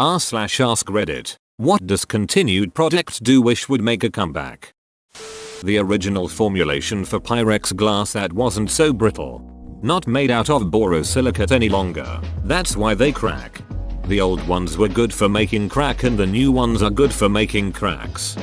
r/ask Reddit. What discontinued product do wish would make a comeback? The original formulation for Pyrex glass that wasn't so brittle. Not made out of borosilicate any longer. That's why they crack. The old ones were good for making crack and the new ones are good for making cracks.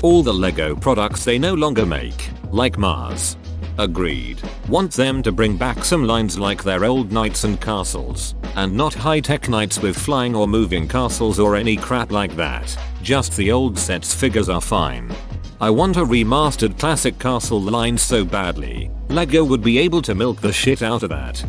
All the Lego products they no longer make, like Mars. Agreed. Want them to bring back some lines like their old knights and castles, and not high-tech knights with flying or moving castles or any crap like that. Just the old sets figures are fine. I want a remastered classic castle line so badly. Lego would be able to milk the shit out of that.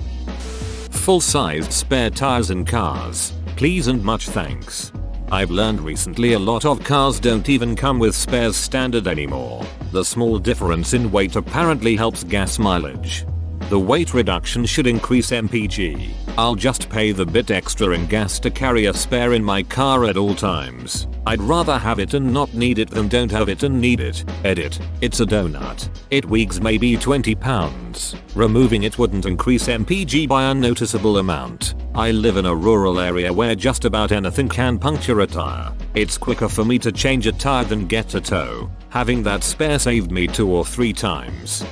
Full-sized spare tires in cars, please and much thanks. I've learned recently a lot of cars don't even come with spares standard anymore. The small difference in weight apparently helps gas mileage. The weight reduction should increase MPG. I'll just pay the bit extra in gas to carry a spare in my car at all times. I'd rather have it and not need it than don't have it and need it. Edit. It's a donut. It weighs maybe 20 pounds. Removing it wouldn't increase MPG by a noticeable amount. I live in a rural area where just about anything can puncture a tire. It's quicker for me to change a tire than get a tow. Having that spare saved me 2 or 3 times.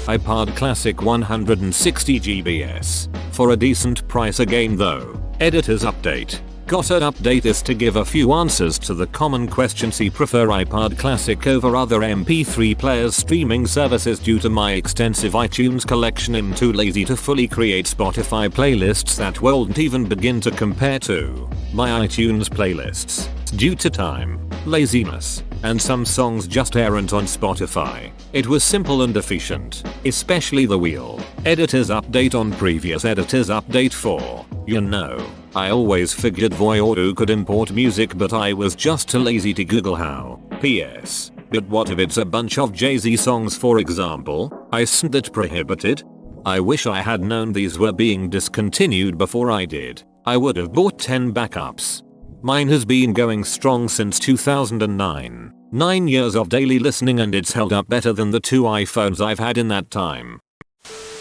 iPod Classic 160 GBs. For a decent price again though. Editor's update. Gotta update this to give a few answers to the common questions. I prefer iPod Classic over other MP3 players streaming services due to my extensive iTunes collection. I'm too lazy to fully create Spotify playlists that won't even begin to compare to my iTunes playlists. Due to time, laziness, and some songs just aren't on Spotify. It was simple and efficient, especially the wheel. Editor's update on previous editor's update 4. You know, I always figured Voodoo could import music but I was just too lazy to Google how. PS. But what if it's a bunch of Jay-Z songs for example? Isn't that prohibited? I wish I had known these were being discontinued before I did. I would have bought 10 backups. Mine has been going strong since 2009. 9 years of daily listening and it's held up better than the 2 iPhones I've had in that time.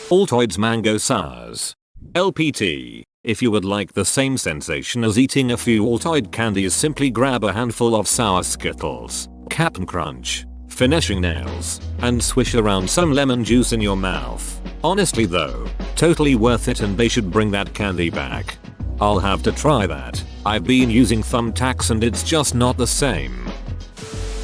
Altoids Mango Sours. LPT. If you would like the same sensation as eating a few Altoid candies, simply grab a handful of sour Skittles, Cap'n Crunch, finishing nails, and swish around some lemon juice in your mouth. Honestly though, totally worth it and they should bring that candy back. I'll have to try that. I've been using thumbtacks and it's just not the same.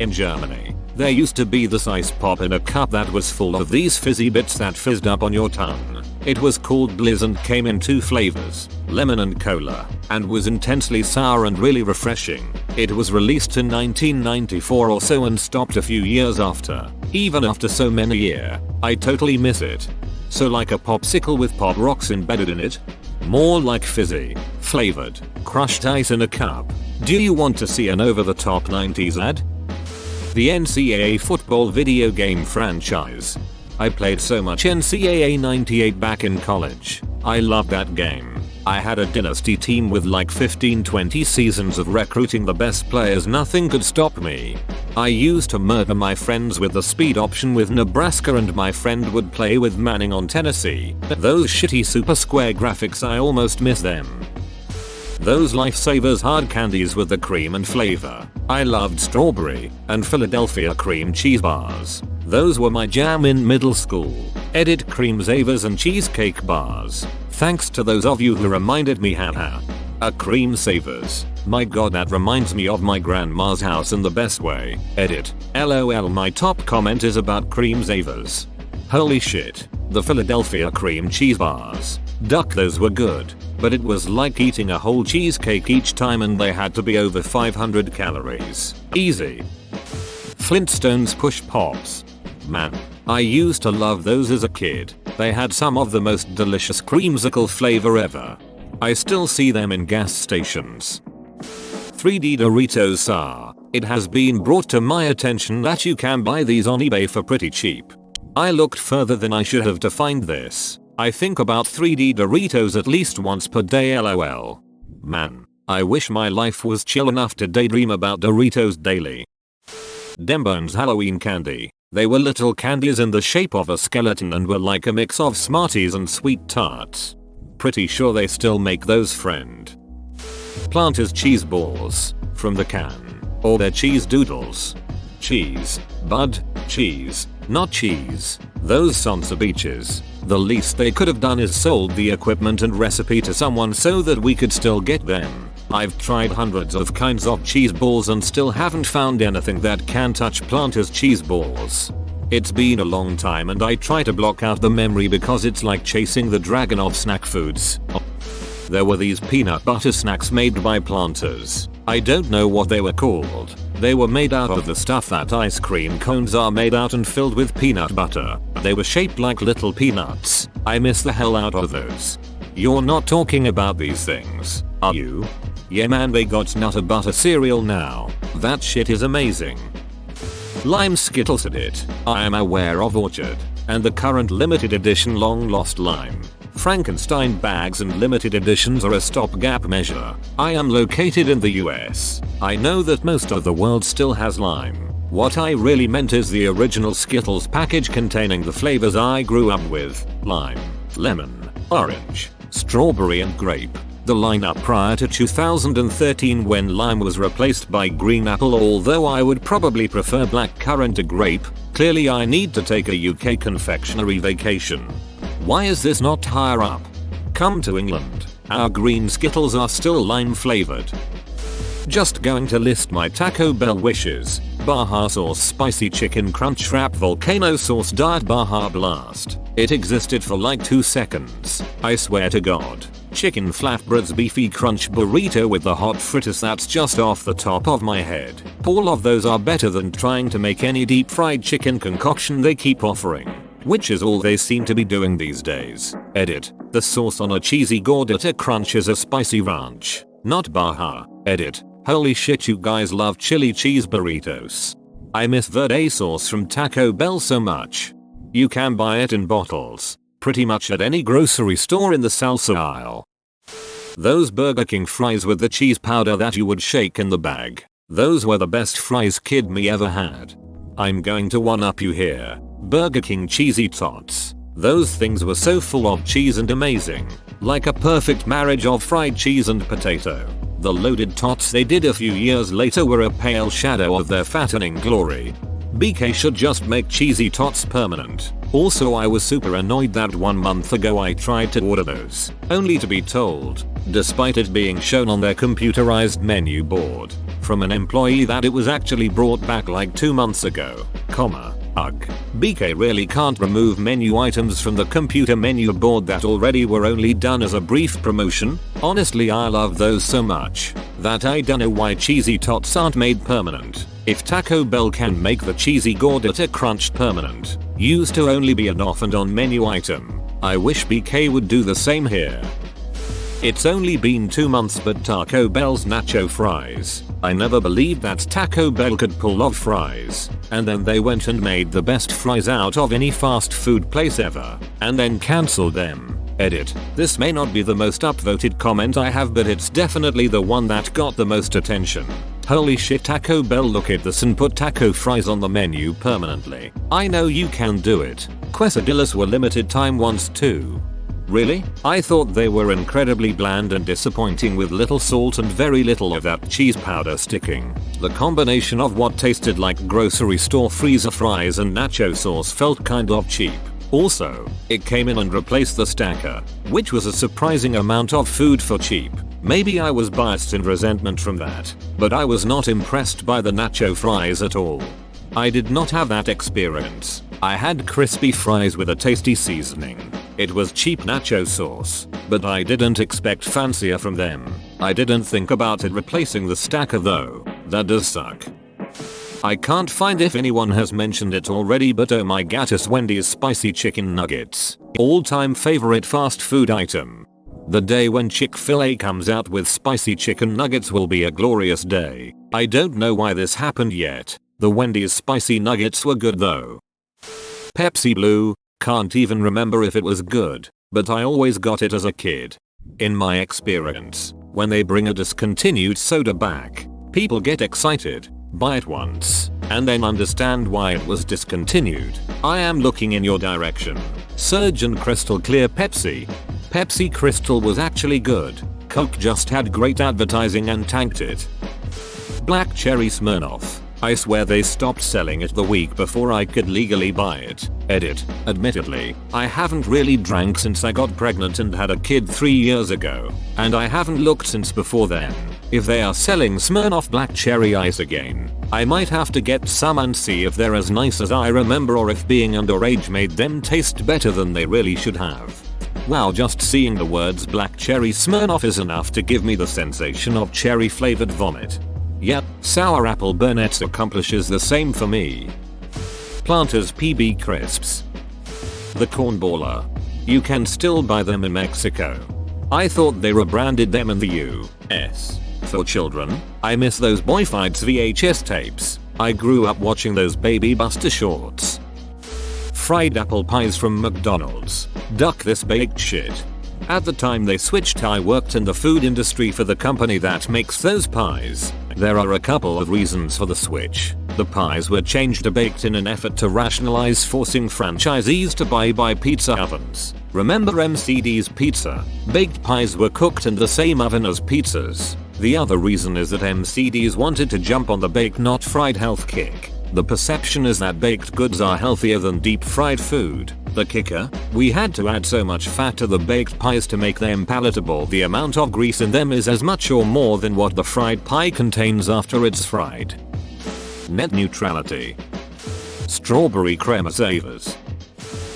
In Germany, there used to be this ice pop in a cup that was full of these fizzy bits that fizzed up on your tongue. It was called Blizz and came in 2 flavors, lemon and cola, and was intensely sour and really refreshing. It was released in 1994 or so and stopped a few years after. Even after so many years, I totally miss it. So like a popsicle with pop rocks embedded in it? More like fizzy, flavored, crushed ice in a cup. Do you want to see an over-the-top 90s ad? The NCAA football video game franchise. I played so much NCAA 98 back in college. I loved that game. I had a dynasty team with like 15-20 seasons of recruiting the best players. Nothing could stop me. I used to murder my friends with the speed option with Nebraska and my friend would play with Manning on Tennessee. Those shitty super square graphics, I almost miss them. Those Lifesavers hard candies with the cream and flavor. I loved strawberry and Philadelphia cream cheese bars. Those were my jam in middle school. Edit cream savers and cheesecake bars. Thanks to those of you who reminded me, haha. A cream savers. My god, that reminds me of my grandma's house in the best way. Edit. LOL, my top comment is about cream savers. Holy shit. The Philadelphia cream cheese bars. Duck, those were good. But it was like eating a whole cheesecake each time and they had to be over 500 calories. Easy. Flintstones Push Pops. Man, I used to love those as a kid. They had some of the most delicious creamsicle flavor ever. I still see them in gas stations. 3D Doritos are. It has been brought to my attention that you can buy these on eBay for pretty cheap. I looked further than I should have to find this. I think about 3D Doritos at least once per day, lol. Man, I wish my life was chill enough to daydream about Doritos daily. Dembones Halloween candy. They were little candies in the shape of a skeleton and were like a mix of Smarties and sweet tarts. Pretty sure they still make those, friend. Planters cheese balls from the can, or their cheese doodles. Cheese, bud, cheese, not cheese. Those sons of beaches. The least they could have done is sold the equipment and recipe to someone so that we could still get them. I've tried hundreds of kinds of cheese balls and still haven't found anything that can touch Planters cheese balls. It's been a long time and I try to block out the memory because it's like chasing the dragon of snack foods. There were these peanut butter snacks made by Planters. I don't know what they were called. They were made out of the stuff that ice cream cones are made out and filled with peanut butter. They were shaped like little peanuts. I miss the hell out of those. You're not talking about these things, are you? Yeah man, they got Nutter Butter cereal now. That shit is amazing. Lime Skittles at it. I am aware of Orchard and the current limited edition long lost lime. Frankenstein bags and limited editions are a stopgap measure. I am located in the US. I know that most of the world still has lime. What I really meant is the original Skittles package containing the flavors I grew up with: lime, lemon, orange, strawberry and grape. The lineup prior to 2013 when lime was replaced by green apple, although I would probably prefer black currant to grape. Clearly I need to take a UK confectionery vacation. Why is this not higher up? Come to England. Our green Skittles are still lime flavored. Just going to list my Taco Bell wishes. Baja sauce spicy chicken crunch wrap volcano sauce diet Baja blast. It existed for like 2 seconds. I swear to God. Chicken flatbreads beefy crunch burrito with the hot fritters that's just off the top of my head. All of those are better than trying to make any deep fried chicken concoction they keep offering. Which is all they seem to be doing these days. Edit. The sauce on a cheesy gordita crunch is a spicy ranch, not Baja. Edit. Holy shit, you guys love chili cheese burritos. I miss verde sauce from Taco Bell so much. You can buy it in bottles, pretty much at any grocery store in the salsa aisle. Those Burger King fries with the cheese powder that you would shake in the bag. Those were the best fries kid me ever had. I'm going to one up you here. Burger King cheesy tots. Those things were so full of cheese and amazing. Like a perfect marriage of fried cheese and potato. The loaded tots they did a few years later were a pale shadow of their fattening glory. BK should just make cheesy tots permanent. Also, I was super annoyed that 1 month ago I tried to order those, only to be told, despite it being shown on their computerized menu board, from an employee that it was actually brought back like 2 months ago, ugh. BK really can't remove menu items from the computer menu board that already were only done as a brief promotion. Honestly, I love those so much that I don't know why cheesy tots aren't made permanent. If Taco Bell can make the cheesy gordita crunch permanent, used to only be an off and on menu item, I wish BK would do the same here. It's only been 2 months but Taco Bell's nacho fries. I never believed that Taco Bell could pull off fries. And then they went and made the best fries out of any fast food place ever. And then cancelled them. Edit. This may not be the most upvoted comment I have, but it's definitely the one that got the most attention. Holy shit, Taco Bell, look at this and put taco fries on the menu permanently. I know you can do it. Quesadillas were limited time once too. Really? I thought they were incredibly bland and disappointing with little salt and very little of that cheese powder sticking. The combination of what tasted like grocery store freezer fries and nacho sauce felt kind of cheap. Also, it came in and replaced the stacker, which was a surprising amount of food for cheap. Maybe I was biased in resentment from that, but I was not impressed by the nacho fries at all. I did not have that experience. I had crispy fries with a tasty seasoning. It was cheap nacho sauce, but I didn't expect fancier from them. I didn't think about it replacing the stacker though. That does suck. I can't find if anyone has mentioned it already, but oh my gatus, Wendy's spicy chicken nuggets. All-time favorite fast food item. The day when Chick-fil-A comes out with spicy chicken nuggets will be a glorious day. I don't know why this happened yet. The Wendy's spicy nuggets were good though. Pepsi Blue. Can't even remember if it was good, but I always got it as a kid. In my experience, when they bring a discontinued soda back, people get excited, buy it once, and then understand why it was discontinued. I am looking in your direction. Surge and Crystal Clear Pepsi. Pepsi Crystal was actually good. Coke just had great advertising and tanked it. Black Cherry Smirnoff. I swear they stopped selling it the week before I could legally buy it. Edit. Admittedly, I haven't really drank since I got pregnant and had a kid 3 years ago, and I haven't looked since before then. If they are selling Smirnoff Black Cherry Ice again, I might have to get some and see if they're as nice as I remember or if being underage made them taste better than they really should have. Wow, just seeing the words Black Cherry Smirnoff is enough to give me the sensation of cherry flavored vomit. Yep, sour apple Burnett's accomplishes the same for me. Planters PB Crisps. The Cornballer. You can still buy them in Mexico. I thought they rebranded them in the US. For children, I miss those Boy Fights VHS tapes. I grew up watching those Baby Buster shorts. Fried apple pies from McDonald's. Duck this baked shit. At the time they switched, I worked in the food industry for the company that makes those pies. There are a couple of reasons for the switch. The pies were changed to baked in an effort to rationalize forcing franchisees to buy pizza ovens. Remember MCD's pizza? Baked pies were cooked in the same oven as pizzas. The other reason is that MCDs wanted to jump on the baked not fried health kick. The perception is that baked goods are healthier than deep fried food. The kicker? We had to add so much fat to the baked pies to make them palatable. The amount of grease in them is as much or more than what the fried pie contains after it's fried. Net neutrality. Strawberry crema savers.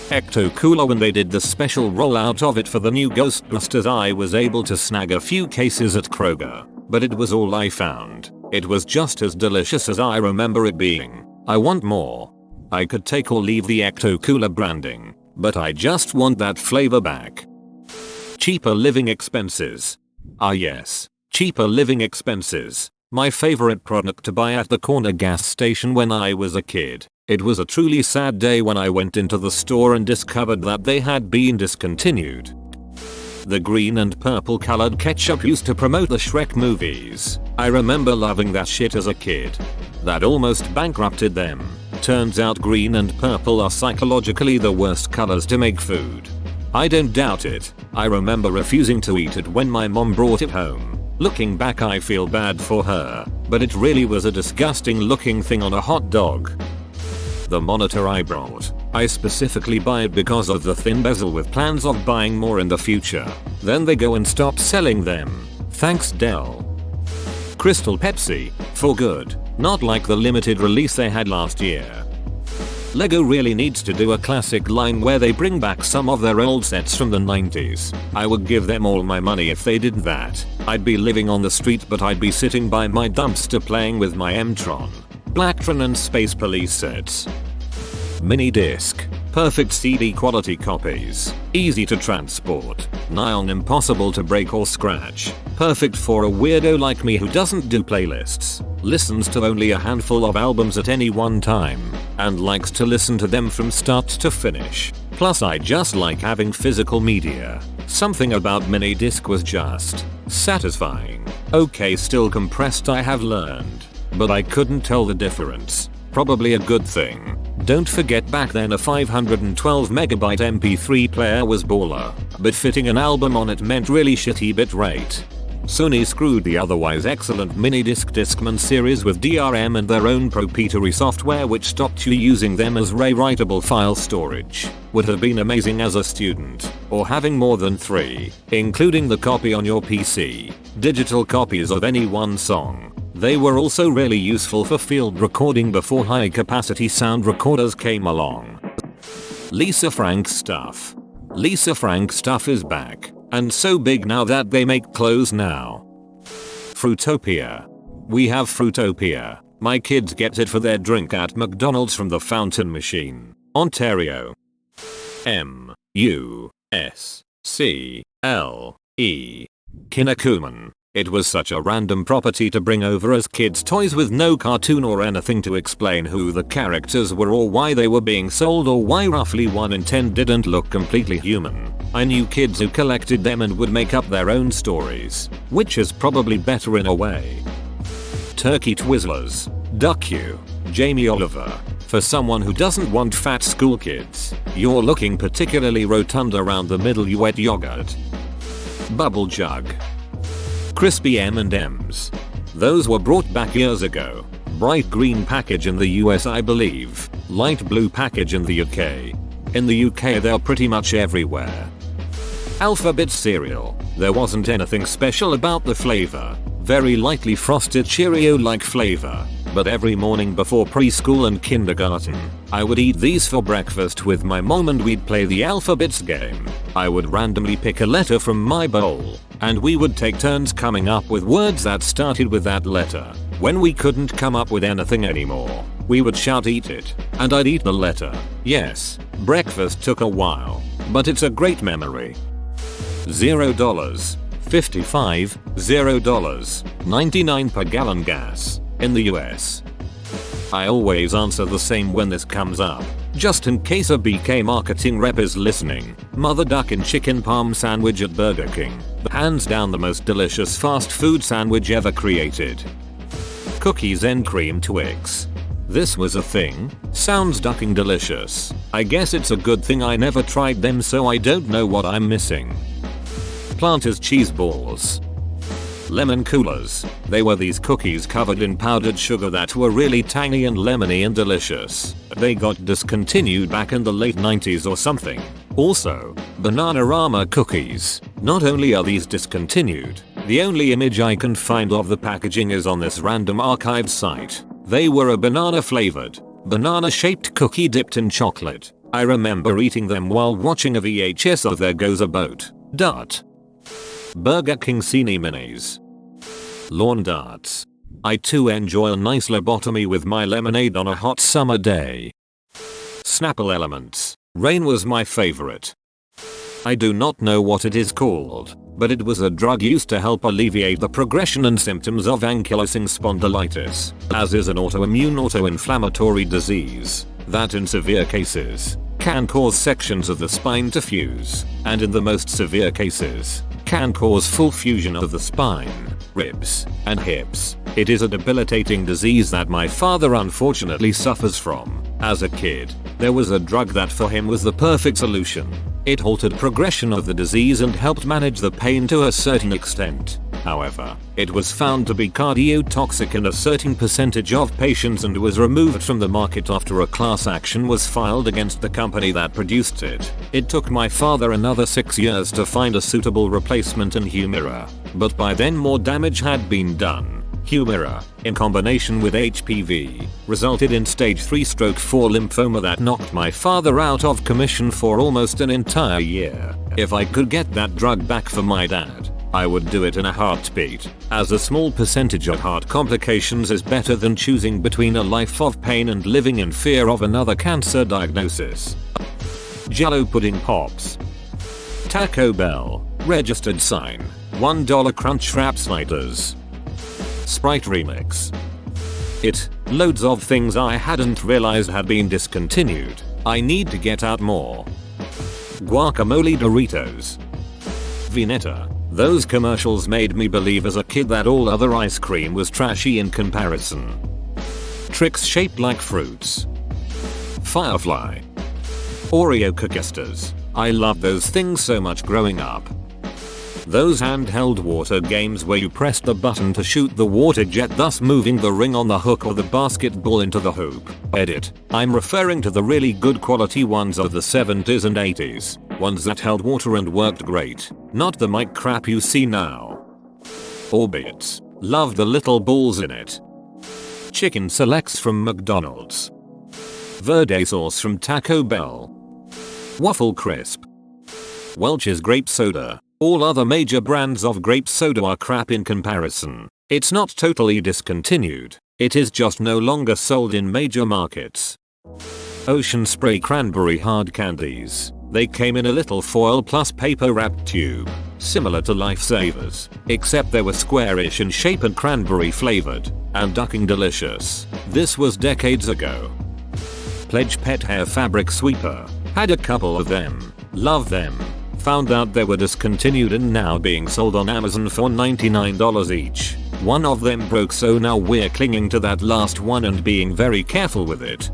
Ecto Cooler. When they did the special rollout of it for the new Ghostbusters, I was able to snag a few cases at Kroger, but it was all I found. It was just as delicious as I remember it being. I want more. I could take or leave the Ecto Cooler branding, but I just want that flavor back. Cheaper living expenses. Ah yes, cheaper living expenses. My favorite product to buy at the corner gas station when I was a kid. It was a truly sad day when I went into the store and discovered that they had been discontinued. The green and purple colored ketchup used to promote the Shrek movies. I remember loving that shit as a kid. That almost bankrupted them. Turns out green and purple are psychologically the worst colors to make food. I don't doubt it. I remember refusing to eat it when my mom brought it home. Looking back, I feel bad for her, but it really was a disgusting looking thing on a hot dog. The monitor I brought. I specifically buy it because of the thin bezel with plans of buying more in the future. Then they go and stop selling them. Thanks Dell. Crystal Pepsi. For good. Not like the limited release they had last year. Lego really needs to do a classic line where they bring back some of their old sets from the 90s. I would give them all my money if they did that. I'd be living on the street, but I'd be sitting by my dumpster playing with my M-Tron. Blacktron and Space Police sets. Mini disc. Perfect CD quality copies. Easy to transport. Nigh on impossible to break or scratch. Perfect for a weirdo like me who doesn't do playlists, listens to only a handful of albums at any one time, and likes to listen to them from start to finish. Plus I just like having physical media. Something about mini disc was just satisfying. Okay, still compressed I have learned, but I couldn't tell the difference. Probably a good thing. Don't forget back then a 512 megabyte MP3 player was baller, but fitting an album on it meant really shitty bitrate. Sony screwed the otherwise excellent minidisc Discman series with DRM and their own proprietary software which stopped you using them as rewritable file storage. Would have been amazing as a student, or having more than 3, including the copy on your PC, digital copies of any one song. They were also really useful for field recording before high capacity sound recorders came along. Lisa Frank stuff. Lisa Frank stuff is back, and so big now that they make clothes now. Fruitopia. We have Fruitopia. My kids get it for their drink at McDonald's from the fountain machine. Ontario. M-U-S-C-L-E. Kinnikuman. It was such a random property to bring over as kids' toys with no cartoon or anything to explain who the characters were or why they were being sold or why roughly 1 in 10 didn't look completely human. I knew kids who collected them and would make up their own stories, which is probably better in a way. Turkey Twizzlers. Duck you. Jamie Oliver. For someone who doesn't want fat school kids, you're looking particularly rotund around the middle. You wet yogurt. Bubble jug. Crispy M&Ms. Those were brought back years ago. Bright green package in the US I believe. Light blue package in the UK. In the UK they're pretty much everywhere. Alphabet cereal. There wasn't anything special about the flavor. Very lightly frosted Cheerio-like flavor. But every morning before preschool and kindergarten, I would eat these for breakfast with my mom and we'd play the alphabets game. I would randomly pick a letter from my bowl, and we would take turns coming up with words that started with that letter. When we couldn't come up with anything anymore, we would shout "eat it," and I'd eat the letter. Yes, breakfast took a while, but it's a great memory. $0. 55, $0. 99 per gallon gas. In the US. I always answer the same when this comes up, just in case a BK marketing rep is listening. Mother duck and chicken parm sandwich at Burger King. Hands down the most delicious fast food sandwich ever created. Cookies and cream Twix. This was a thing. Sounds ducking delicious. I guess it's a good thing I never tried them, so I don't know what I'm missing. Planters cheese balls. Lemon coolers. They were these cookies covered in powdered sugar that were really tangy and lemony and delicious. They got discontinued back in the late 90s or something. Also, Bananarama cookies. Not only are these discontinued, the only image I can find of the packaging is on this random archive site. They were a banana flavored, banana shaped cookie dipped in chocolate. I remember eating them while watching a VHS of There Goes a Boat. Burger King Cine Minis. Lawn darts. I too enjoy a nice lobotomy with my lemonade on a hot summer day. Snapple Elements. Rain was my favorite. I do not know what it is called, but it was a drug used to help alleviate the progression and symptoms of ankylosing spondylitis, as is an autoimmune-autoinflammatory disease that in severe cases can cause sections of the spine to fuse, and in the most severe cases can cause full fusion of the spine, ribs, and hips. It is a debilitating disease that my father unfortunately suffers from. As a kid, there was a drug that for him was the perfect solution. It halted progression of the disease and helped manage the pain to a certain extent. However, it was found to be cardiotoxic in a certain percentage of patients and was removed from the market after a class action was filed against the company that produced it. It took my father another 6 years to find a suitable replacement in Humira, but by then more damage had been done. Humira, in combination with HPV, resulted in stage 3/4 lymphoma that knocked my father out of commission for almost an entire year. If I could get that drug back for my dad, I would do it in a heartbeat, as a small percentage of heart complications is better than choosing between a life of pain and living in fear of another cancer diagnosis. Jello pudding pops. Taco Bell, registered sign, $1 Crunch Wrap Sliders. Sprite Remix. Loads of things I hadn't realized had been discontinued. I need to get out more. Guacamole Doritos. Vineta. Those commercials made me believe as a kid that all other ice cream was trashy in comparison. Tricks shaped like fruits. Firefly. Oreo cookiesters. I loved those things so much growing up. Those handheld water games where you pressed the button to shoot the water jet, thus moving the ring on the hook or the basketball into the hoop. I'm referring to the really good quality ones of the 70s and 80s. Ones that held water and worked great. Not the mic crap you see now. Orbits. Love the little balls in it. Chicken selects from McDonald's. Verde sauce from Taco Bell. Waffle crisp. Welch's grape soda. All other major brands of grape soda are crap in comparison. It's not totally discontinued. It is just no longer sold in major markets. Ocean Spray cranberry hard candies. They came in a little foil plus paper wrapped tube, similar to Lifesavers, except they were squarish in shape and cranberry flavored, and ducking delicious. This was decades ago. Pledge Pet Hair Fabric Sweeper. Had a couple of them. Love them. Found out they were discontinued and now being sold on Amazon for $99 each. One of them broke, so now we're clinging to that last one and being very careful with it.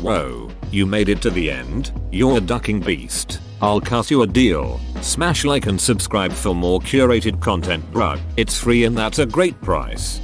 Whoa, you made it to the end? You're a ducking beast. I'll cut you a deal. Smash like and subscribe for more curated content, bruh. It's free and that's a great price.